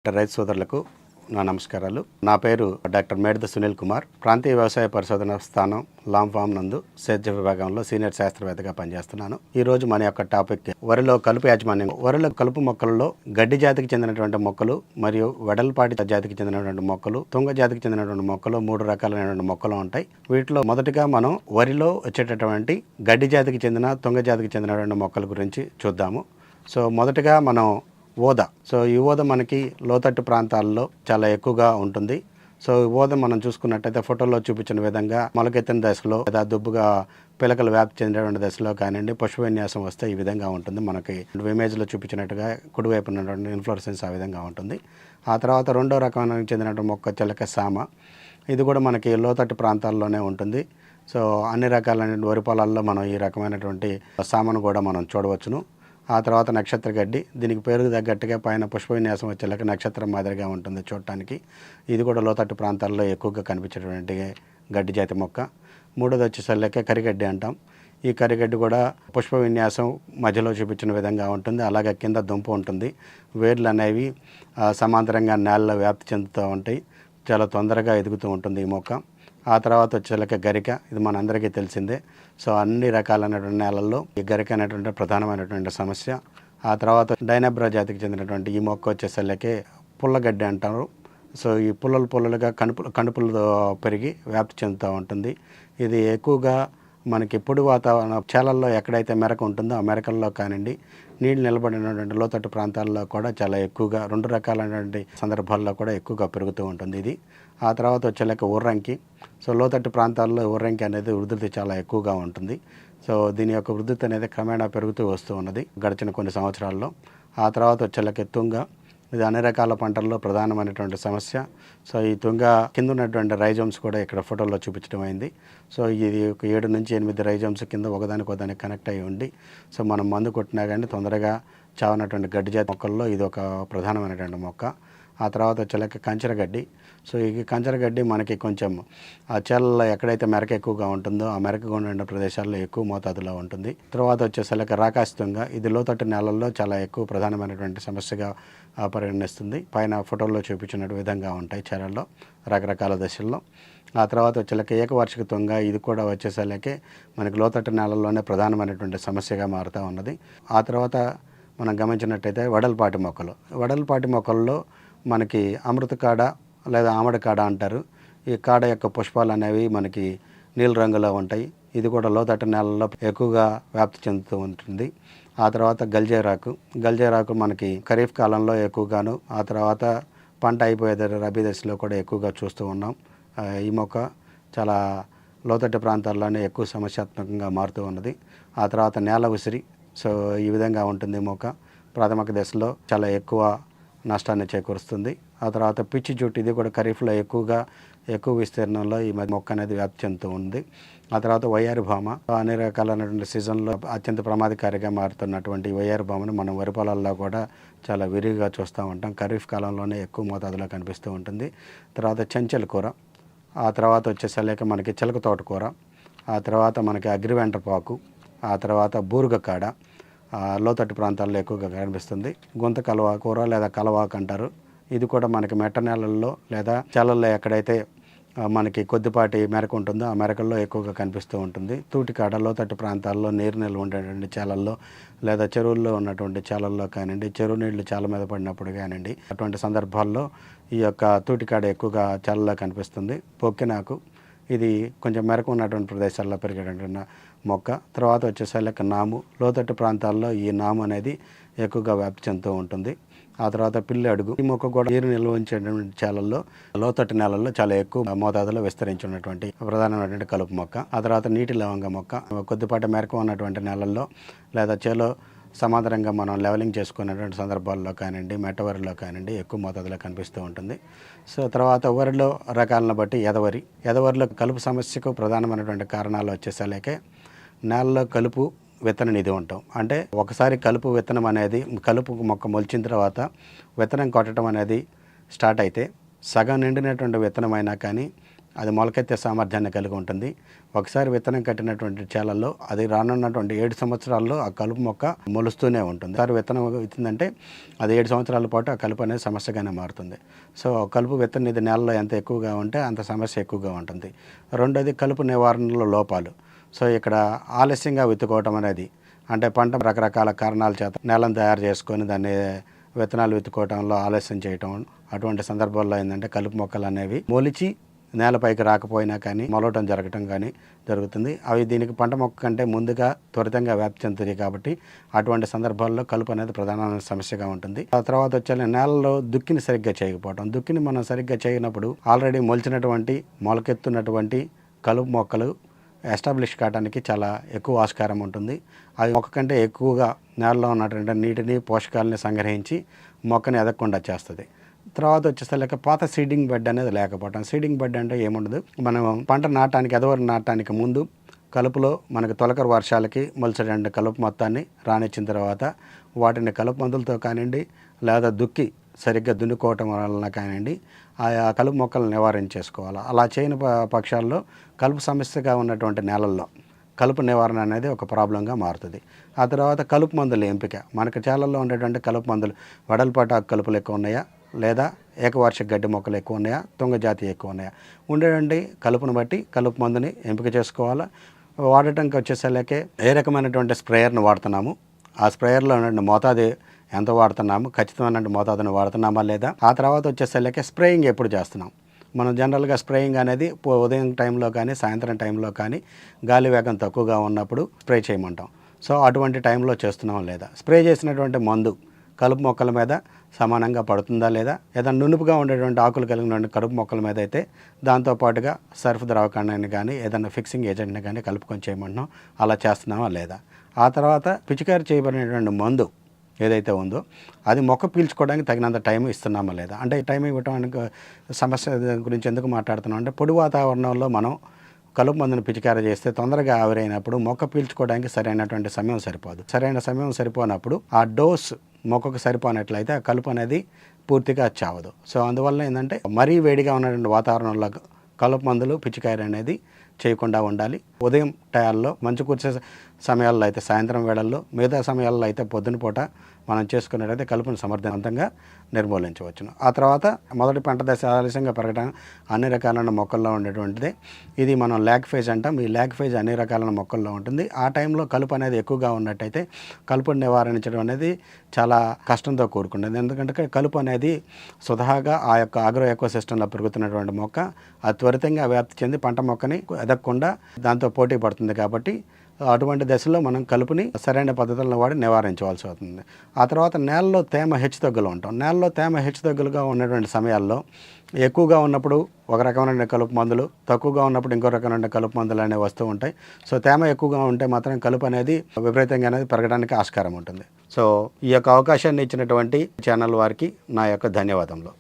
రైతు సోదరులకు నా నమస్కారాలు. నా పేరు డాక్టర్ మేడిద సునీల్ కుమార్. ప్రాంతీయ వ్యవసాయ పరిశోధన స్థానం లాంగ్ ఫామ్ నందు సేద్య విభాగంలో సీనియర్ శాస్త్రవేత్తగా పనిచేస్తున్నాను. ఈ రోజు మన యొక్క టాపిక్ వరిలో కలుపు యాజమాన్యం. వరిలో కలుపు మొక్కలలో గడ్డి జాతికి చెందినటువంటి మొక్కలు మరియు వెడల్పాటి జాతికి చెందినటువంటి మొక్కలు, తుంగ జాతికి చెందినటువంటి మొక్కలు, 3 రకాలైనటువంటి మొక్కలు ఉంటాయి. వీటిలో మొదటిగా మనం వరిలో వచ్చేటటువంటి గడ్డి జాతికి చెందిన, తుంగ జాతికి చెందినటువంటి మొక్కల గురించి చూద్దాము. సో మొదటగా మనం ఊద. ఈ ఊద మనకి లోతట్టు ప్రాంతాల్లో చాలా ఎక్కువగా ఉంటుంది. ఈ ఊద మనం చూసుకున్నట్టయితే ఫోటోలో చూపించిన విధంగా మొలకెత్తిన దశలో లేదా దుబ్బుగా పిలకలు వ్యాప్తి చెందినటువంటి దశలో కానివ్వండి, పుష్ప విన్యాసం వస్తే ఈ విధంగా ఉంటుంది. మనకి ఇమేజ్లో చూపించినట్టుగా కుడివైపు ఉన్నటువంటి ఇన్ఫ్లోరెసెన్స్ ఆ విధంగా ఉంటుంది. ఆ తర్వాత రెండో రకానికి చెందినటువంటి మొక్క చిలక సామ. ఇది కూడా మనకి లోతట్టు ప్రాంతాల్లోనే ఉంటుంది. అన్ని రకాలైన వరి పొలాల్లో మనం ఈ రకమైనటువంటి సామను కూడా మనం చూడవచ్చును. ఆ తర్వాత నక్షత్ర గడ్డి. దీనికి పేరుకు తగ్గట్టుగా పైన పుష్ప విన్యాసం వచ్చేలాగా నక్షత్రం మాదిరిగా ఉంటుంది చూడటానికి. ఇది కూడా లోతట్టు ప్రాంతాల్లో ఎక్కువగా కనిపించేటువంటి గడ్డి జాతి మొక్క. మూడోది వచ్చేసరికి కరిగడ్డి అంటాం. ఈ కరిగడ్డి కూడా పుష్ప విన్యాసం మధ్యలో చూపించిన విధంగా ఉంటుంది. అలాగే కింద దుంప ఉంటుంది. వేర్లు అనేవి సమాంతరంగా నేలలో వ్యాప్తి చెందుతూ ఉంటాయి. చాలా తొందరగా ఎదుగుతూ ఉంటుంది ఈ మొక్క. ఆ తర్వాత వచ్చేలాక గరిక. ఇది మనందరికీ తెలిసిందే. అన్ని రకాలైనటువంటి నేలల్లో ఈ గరిక అనేటువంటి ప్రధానమైనటువంటి సమస్య. ఆ తర్వాత డైనబ్రా జాతికి చెందినటువంటి ఈ మొక్క వచ్చేసరికి పుల్లగడ్డి అంటారు. ఈ పుల్లలుగా కణుపులతో పెరిగి వ్యాప్తి చెందుతూ ఉంటుంది. ఇది ఎక్కువగా మనకి పొడి వాతావరణ చేలల్లో ఎక్కడైతే మెరక ఉంటుందో ఆ మెరకల్లో కానివ్వండి, నీళ్ళు నిలబడినటువంటి లోతట్టు ప్రాంతాల్లో కూడా చాలా ఎక్కువగా 2 రకాలైనటువంటి సందర్భాల్లో కూడా ఎక్కువగా పెరుగుతూ ఉంటుంది ఇది. ఆ తర్వాత వచ్చేలాక ఉర్రంకి. లోతట్టు ప్రాంతాల్లో ఉర్రంకి అనేది వృద్ధి చాలా ఎక్కువగా ఉంటుంది. దీని యొక్క వృద్ధి అనేది క్రమేణా పెరుగుతూ వస్తూ ఉన్నది గడిచిన కొన్ని సంవత్సరాల్లో. ఆ తర్వాత వచ్చేలాక తుంగ. ఇది అన్ని రకాల పంటల్లో ప్రధానమైనటువంటి సమస్య. ఈ తుంగ కింద ఉన్నటువంటి రైజోమ్స్ కూడా ఇక్కడ ఫోటోలో చూపించడం అయింది. ఇది ఒక 7 నుంచి 8 రైజోమ్స్ కింద ఒకదానికి కనెక్ట్ అయ్యి ఉండి మనం మందు కొట్టినా కానీ తొందరగా చావనటువంటి గడ్డి జాతి మొక్కల్లో ఇది ఒక ప్రధానమైనటువంటి మొక్క. ఆ తర్వాత వచ్చేలాక కంచరగడ్డి. ఈ కంచరగడ్డి మనకి కొంచెం ఆ చేలలో ఎక్కడైతే మెరక ఎక్కువగా ఉంటుందో ఆ మెరక ఉండే ప్రదేశాల్లో ఎక్కువ మోతాదులో ఉంటుంది. తర్వాత వచ్చేసరికి రాకాసి తుంగ. ఇది లోతట్టు నేలల్లో చాలా ఎక్కువ ప్రధానమైనటువంటి సమస్యగా పరిగణిస్తుంది. పైన ఫోటోల్లో చూపించిన విధంగా ఉంటాయి చేలల్లో రకరకాల దశల్లో. ఆ తర్వాత వచ్చేలాక ఏకవార్షిక తుంగ. ఇది కూడా వచ్చేసరికి మనకి లోతట్టు నేలల్లోనే ప్రధానమైనటువంటి సమస్యగా మారుతూ ఉన్నది. ఆ తర్వాత మనం గమనించినట్టయితే వడల్పాటి మొక్కలు. వడల్పాటి మొక్కల్లో మనకి అమృత కాడ లేదా ఆమడ కాడ అంటారు. ఈ కాడ యొక్క పుష్పాలు అనేవి మనకి నీల రంగులో ఉంటాయి. ఇది కూడా లోతట్టు నేలల్లో ఎక్కువగా వ్యాప్తి చెందుతూ ఉంటుంది. ఆ తర్వాత గల్జేరాకు మనకి ఖరీఫ్ కాలంలో ఎక్కువగాను, ఆ తర్వాత పంట అయిపోయే రబీ దశలో కూడా ఎక్కువగా చూస్తూ ఉన్నాం. ఈ మొక్క చాలా లోతట్టు ప్రాంతాల్లోనే ఎక్కువ సమస్యాత్మకంగా మారుతూ ఉన్నది. ఆ తర్వాత నేల ఉసిరి. ఈ విధంగా ఉంటుంది ఈ మొక్క. ప్రాథమిక దశలో చాలా ఎక్కువ నష్టాన్ని చేకూరుస్తుంది. ఆ తర్వాత పిచ్చి జుట్టు. ఇది కూడా ఖరీఫ్లో ఎక్కువ విస్తీర్ణంలో ఈ మొక్క అనేది వ్యాప్తి చెందుతూ ఉంది. ఆ తర్వాత వయ్యారి భామ. అన్ని రకాలైనటువంటి సీజన్లో అత్యంత ప్రమాదకారిగా మారుతున్నటువంటి వయ్యారి భామను మనం వరి పొలాల్లో కూడా చాలా విరివిగా చూస్తూ ఉంటాం. ఖరీఫ్ కాలంలోనే ఎక్కువ మోతాదులో కనిపిస్తూ ఉంటుంది. తర్వాత చెంచెల కూర. ఆ తర్వాత వచ్చేసరికి మనకి చిలక తోటకూర. ఆ తర్వాత మనకి అగ్రివెంటపాకు. ఆ తర్వాత బూరుగ కాడ లోతట్టు ప్రాంతాల్లో ఎక్కువగా కనిపిస్తుంది. గుంత కలవా కూర లేదా కలవాకు అంటారు. ఇది కూడా మనకి మెట్ట నేలల్లో లేదా చేలల్లో ఎక్కడైతే మనకి కొద్దిపాటి మెరక ఉంటుందో ఆ మెరకల్లో ఎక్కువగా కనిపిస్తూ ఉంటుంది. తూటికాడ లోతట్టు ప్రాంతాల్లో నీరు నిల్వ ఉండేటువంటి చేలల్లో లేదా చెరువుల్లో ఉన్నటువంటి చేలల్లో కానివ్వండి, చెరువు నీళ్లు చేల మీద పడినప్పుడు కానివ్వండి, అటువంటి సందర్భాల్లో ఈ యొక్క తూటికాడ ఎక్కువగా చేలల్లో కనిపిస్తుంది. పొక్కినాకు. ఇది కొంచెం మెరక ఉన్నటువంటి ప్రదేశాల్లో పెరిగేటువంటి మొక్క. తర్వాత వచ్చేసరికి నాము. లోతట్టు ప్రాంతాల్లో ఈ నాము అనేది ఎక్కువగా వ్యాప్తి చెందుతూ ఉంటుంది. ఆ తర్వాత పిల్లి అడుగు. ఈ మొక్క కూడా నీరు నిల్వ ఉంచేటువంటి చేలల్లో లోతట్టు నేలల్లో చాలా ఎక్కువ మోతాదులో విస్తరించినటువంటి ప్రధానమైనటువంటి కలుపు మొక్క. ఆ తర్వాత నీటి లవంగ మొక్క. కొద్దిపాటి మెరక ఉన్నటువంటి నేలల్లో లేదా చేలో సమాంతరంగా మనం లెవలింగ్ చేసుకున్నటువంటి సందర్భాల్లో కానివ్వండి, మెట్టవరిలో కానివ్వండి ఎక్కువ మోతాదులో కనిపిస్తూ ఉంటుంది. తర్వాత వరిలో రకాలను బట్టి ఎదవరిలో కలుపు సమస్యకు ప్రధానమైనటువంటి కారణాలు వచ్చేసరికి నేలలో కలుపు విత్తన నిధి ఉంటాం. అంటే ఒకసారి కలుపు విత్తనం అనేది కలుపు మొక్క మొలిచిన తర్వాత విత్తనం కొట్టడం అనేది స్టార్ట్ అయితే సగం నిండినటువంటి విత్తనం అయినా కానీ అది మొలకెత్తే సామర్థ్యాన్ని కలిగి ఉంటుంది. ఒకసారి విత్తనం కట్టినటువంటి చేలల్లో అది రానున్నటువంటి 7 సంవత్సరాల్లో ఆ కలుపు మొక్క మొలుస్తూనే ఉంటుంది. ఒకసారి విత్తనం విత్తిందంటే అది 7 సంవత్సరాల పాటు ఆ కలుపు అనేది సమస్యగానే మారుతుంది. సో కలుపు విత్తనం ఇది నేలలో ఎంత ఎక్కువగా ఉంటే అంత సమస్య ఎక్కువగా ఉంటుంది. రెండోది కలుపు నివారణలో లోపాలు. సో ఇక్కడ ఆలస్యంగా విత్తుకోవటం అనేది, అంటే పంట రకరకాల కారణాల చేత నేలను తయారు చేసుకొని దాన్ని విత్తనాలు విత్తుకోవటంలో ఆలస్యం చేయటం, అటువంటి సందర్భాల్లో ఏంటంటే కలుపు మొక్కలు అనేవి మొలిచి నేలపైకి రాకపోయినా కానీ మొలవటం జరగటం కానీ జరుగుతుంది. అవి దీనికి పంట మొక్క కంటే ముందుగా త్వరితంగా వ్యాప్తి చెందుతాయి కాబట్టి అటువంటి సందర్భాల్లో కలుపు అనేది ప్రధానమైన సమస్యగా ఉంటుంది. ఆ తర్వాత వచ్చే నేలలో దుక్కిని సరిగ్గా చేయకపోవటం. దుక్కిని మనం సరిగ్గా చేయనప్పుడు ఆల్రెడీ మొలిచినటువంటి మొలకెత్తున్నటువంటి కలుపు మొక్కలు ఎస్టాబ్లిష్ కావడానికి చాలా ఎక్కువ ఆస్కారం ఉంటుంది. అవి మొక్క కంటే ఎక్కువగా నేలలో ఉన్నటువంటి నీటిని పోషకాలని సంగ్రహించి మొక్కని ఎదగకుండా చేస్తుంది. తర్వాత వచ్చేసరికి పాత సీడింగ్ బెడ్ అనేది లేకపోవటం. సీడింగ్ బెడ్ అంటే ఏముండదు, మనం పంట నాటడానికి ఎదవరి నాటడానికి ముందు కలుపులో మనకి తొలకరి వర్షాలకి మొలిచేటువంటి కలుపు మొత్తాన్ని రానిచ్చిన తర్వాత వాటిని కలుపు మందులతో కానివ్వండి లేదా దుక్కి సరిగ్గా దున్నుకోవటం వలన కానివ్వండి ఆ కలుపు మొక్కలను నివారించేసుకోవాలి. అలా చేయని పక్షాల్లో కలుపు సమస్యగా ఉన్నటువంటి నేలల్లో కలుపు నివారణ అనేది ఒక ప్రాబ్లంగా మారుతుంది. ఆ తర్వాత కలుపు మందుల ఎంపిక. మనకు చేలల్లో ఉండేటువంటి కలుపు మందులు వెడల్పాటు ఆకు కలుపులు ఎక్కువ ఉన్నాయా లేదా ఏకవార్షిక గడ్డి మొక్కలు ఎక్కువ ఉన్నాయా, తుంగ జాతి ఎక్కువ ఉన్నాయా, ఉండేటువంటి కలుపును బట్టి కలుపు మందుని ఎంపిక చేసుకోవాలా. వాడటానికి వచ్చేసరికి ఏ రకమైనటువంటి స్ప్రేయర్ని వాడుతున్నాము, ఆ స్ప్రేయర్లో ఉన్న మోతాదు ఎంత వాడుతున్నాము, ఖచ్చితమైన మోతాదుని వాడుతున్నామా లేదా. ఆ తర్వాత వచ్చేసరికి స్ప్రేయింగ్ ఎప్పుడు చేస్తున్నాం. మనం జనరల్గా స్ప్రేయింగ్ అనేది ఉదయం టైంలో కానీ సాయంత్రం టైంలో కానీ గాలి వేగం తక్కువగా ఉన్నప్పుడు స్ప్రే చేయమంటాం. సో అటువంటి టైంలో చేస్తున్నాం లేదా. స్ప్రే చేసినటువంటి మందు కలుపు మొక్కల మీద సమానంగా పడుతుందా లేదా. ఏదైనా నునుపుగా ఉండేటువంటి ఆకులు కలిగినటువంటి కలుపు మొక్కల మీద అయితే దాంతోపాటుగా సర్ఫ్ ద్రావకాన్ని కానీ ఏదైనా ఫిక్సింగ్ ఏజెంట్ని కానీ కలుపుకొని చేయమంటున్నాం, అలా చేస్తున్నామా లేదా. ఆ తర్వాత పిచికారి చేయబడినటువంటి మందు ఏదైతే ఉందో అది మొక్క పీల్చుకోవడానికి తగినంత టైం ఇస్తున్నామా లేదా. అంటే టైం ఇవ్వడానికి సమస్య గురించి ఎందుకు మాట్లాడుతున్నాం అంటే, పొడి వాతావరణంలో మనం కలుపు మందును పిచికారీ చేస్తే తొందరగా ఆవిరైనప్పుడు మొక్క పీల్చుకోవడానికి సరైనటువంటి సమయం సరిపోదు. సరైన సమయం సరిపోనప్పుడు ఆ డోస్ మొక్కకు సరిపోనట్లయితే ఆ కలుపు అనేది పూర్తిగా చావదు. సో అందువల్ల ఏంటంటే మరీ వేడిగా ఉన్నటువంటి వాతావరణంలో కలుపు మందులు పిచికారీ అనేది చేయకుండా ఉండాలి. ఉదయం టయాల్లో మంచు కురిసే సమయాల్లో అయితే సాయంత్రం వేళల్లో, మిగతా సమయాల్లో అయితే పొద్దున పూట మనం చేసుకున్నట్టయితే కలుపును సమర్థవంతంగా నిర్మూలించవచ్చును. ఆ తర్వాత మొదటి పంట దశ ఆలస్యంగా పెరగడం అన్ని రకాలైన మొక్కల్లో ఉండేటువంటిది. ఇది మనం ల్యాగ్ ఫేజ్ అంటాం. ఈ ల్యాగ్ ఫేజ్ అన్ని రకాలైన మొక్కల్లో ఉంటుంది. ఆ టైంలో కలుపు అనేది ఎక్కువగా ఉన్నట్టయితే కలుపును నివారించడం అనేది చాలా కష్టంతో కూడుకున్నది. ఎందుకంటే కలుపు అనేది స్వతహాగా ఆ యొక్క ఆగ్రో ఎకో సిస్టంలో పెరుగుతున్నటువంటి మొక్క అది త్వరితంగా వ్యాప్తి చెంది పంట మొక్కని ఎదగకుండా దాంతో పోటీ పడుతుంది. కాబట్టి అటువంటి దశలో మనం కలుపుని సరైన పద్ధతులను వాడి నివారించవలసి అవుతుంది. ఆ తర్వాత నేలలో తేమ హెచ్చుతగ్గులు ఉంటాం. నేలలో తేమ హెచ్చుతగ్గులుగా ఉన్నటువంటి సమయాల్లో ఎక్కువగా ఉన్నప్పుడు ఒక రకమైన కలుపు మందులు, తక్కువగా ఉన్నప్పుడు ఇంకో రకమైన కలుపు మందులు అనేవి వస్తూ ఉంటాయి. సో తేమ ఎక్కువగా ఉంటే మాత్రం కలుపు అనేది విపరీతంగా అనేది పెరగడానికి ఆస్కారం ఉంటుంది. సో ఈ యొక్క అవకాశాన్ని ఇచ్చినటువంటి ఛానల్ వారికి నా యొక్క ధన్యవాదములు.